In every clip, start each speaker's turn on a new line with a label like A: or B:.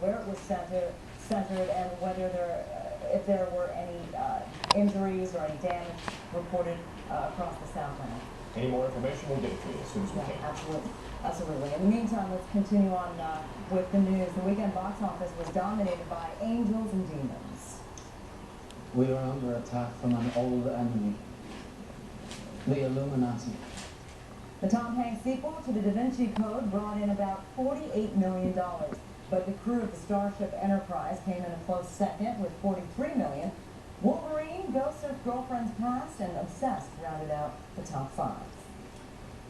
A: where it was centered, and whether if there were any injuries or any damage reported across the Southland.
B: Any more information, we'll get it to you as soon as we can.
A: Absolutely. Absolutely. In the meantime, let's continue on with the news. The weekend box office was dominated by angels and demons.
C: We are under attack from an old enemy, the Illuminati.
A: The Tom Hanks sequel to the Da Vinci Code brought in about $48 million, but the crew of the Starship Enterprise came in a close second with $43 million. Wolverine, Ghosts of Girlfriend's Past, and Obsessed rounded out the top 5.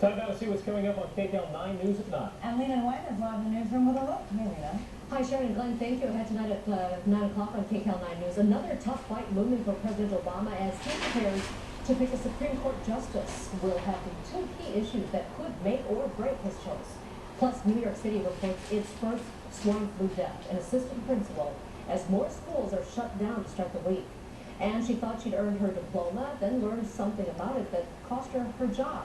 B: Time now to see what's coming up on KCAL 9 News at 9.
A: And Lena Nguyen is live in the newsroom with a look. Hey, Lena.
D: Hi, Sharon and Glenn. Thank you. Ahead tonight at 9 o'clock on KCAL 9 News. Another tough fight looming for President Obama as he prepares to pick a Supreme Court justice. We'll have the 2 key issues that could make or break his choice. Plus, New York City reports its first swine flu death, an assistant principal, as more schools are shut down to start the week. And she thought she'd earned her diploma, then learned something about it that cost her her job.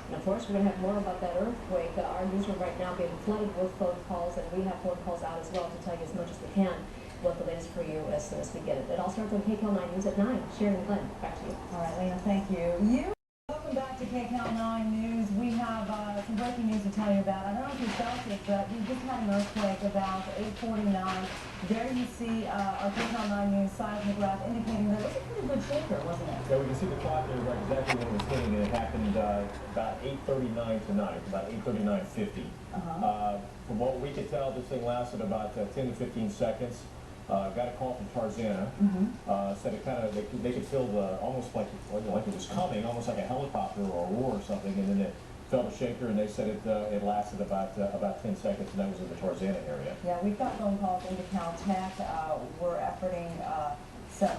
D: And of course, we're going to have more about that earthquake. Our newsroom right now being flooded with phone calls, and we have phone calls out as well to tell you as much as we can. We'll have the latest for you as soon as we get it. It all starts on KCAL 9 News at 9. Sharon and Glenn, back to you.
A: All right, Lena, thank you. Welcome back to KCAL 9 News. We have some breaking news to tell you about. I don't know if you felt it, but we just had an earthquake about 8:49. There you see our KCAL 9 News seismograph indicating that it was a pretty good shaker, wasn't it?
B: Yeah, we can see the clock there right exactly when it was hitting, and it happened about 8:39 tonight, about 8:39:50. From what we could tell, this thing lasted about 10 to 15 seconds. Got a call from Tarzana. Said it kind of they could feel almost like it was coming, almost like a helicopter or a roar or something, and then it felt a shaker, and they said it lasted about 10 seconds, and that was in the Tarzana area.
A: Yeah, we've got phone calls into Caltech. We're efforting some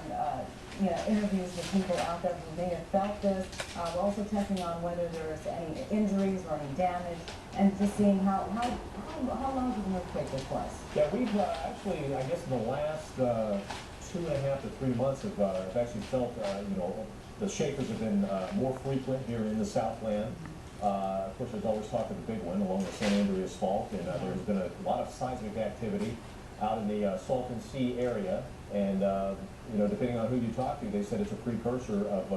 A: interviews with people out there who may have felt this. We're also checking on whether there's any injuries or any damage, and just seeing how long did the earthquake take place?
B: Yeah, we've actually, I guess in the last 2.5 to 3 months have actually felt, the shakers have been more frequent here in the Southland. Of course, there's always talk of the big one along the San Andreas Fault, and there's been a lot of seismic activity out in the Salton Sea area, and depending on who you talk to, they said it's a precursor of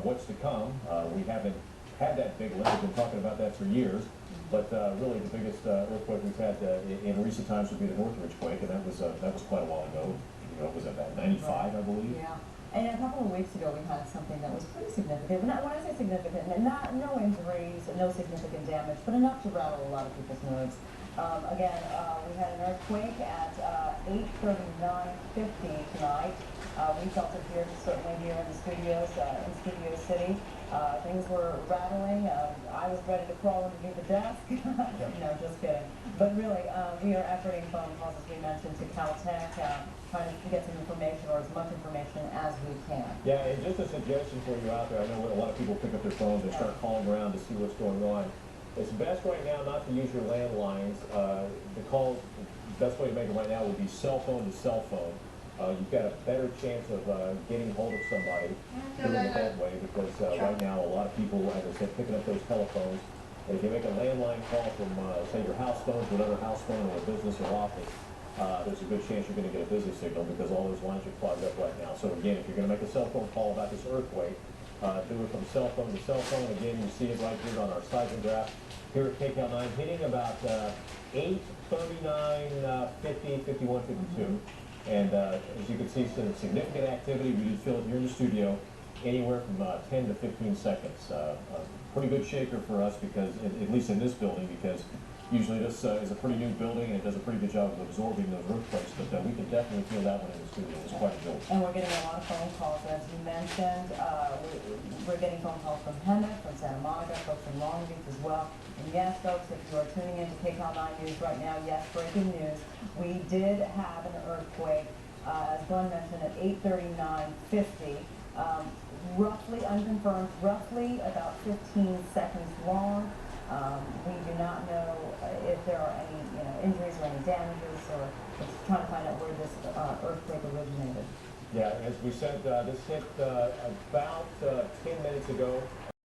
B: what's to come. We haven't had that big one. We've been talking about that for years. But really, the biggest earthquake we've had in recent times would be the Northridge quake, and that was quite a while ago. It was about 95, I believe.
A: Yeah. And a couple of weeks ago, we had something that was pretty significant. When I say significant, no injuries, no significant damage, but enough to rattle a lot of people's nerves. Again, we had an earthquake at 8:39:50 tonight. We felt it here, certainly here in the studios, in Studio City. Things were rattling. I was ready to crawl underneath the desk. No, just kidding. But really, we are efforting phone calls, as we mentioned, to Caltech, trying to get some information, or as much information as we can.
B: Yeah, and just a suggestion for you out there. I know a lot of people pick up their phones and start calling around to see what's going on. It's best right now not to use your landlines. The best way to make it right now would be cell phone to cell phone. You've got a better chance of getting hold of somebody doing it that way, because right now a lot of people, as I said, picking up those telephones. And if you make a landline call from, say, your house phone to another house phone or a business or office, there's a good chance you're going to get a busy signal, because all those lines are clogged up right now. So again, if you're going to make a cell phone call about this earthquake, do it from cell phone to cell phone. Again, you see it right here on our seismograph here at KCAL 9, hitting about 8:39:50, 51, 52. And as you can see, some significant activity. We did feel it here in the studio, anywhere from 10 to 15 seconds. Pretty good shaker for us, because at least in this building, because usually this is a pretty new building, and it does a pretty good job of absorbing those earthquakes. But we can definitely feel that one in the studio. It was quite a jolt.
A: And we're getting a lot of phone calls, as you mentioned. We're getting phone calls from Hemet, from Santa Monica, folks from Long Beach as well. And yes, folks, if you are tuning into KCAL 9 News right now, yes, breaking news. We did have an earthquake, as Glenn mentioned, at 8:39:50. Roughly unconfirmed, roughly about 15 seconds long. We do not know if there are any injuries or any damages, or just trying to find out where this earthquake originated.
B: Yeah, as we said, this hit about 10 minutes ago.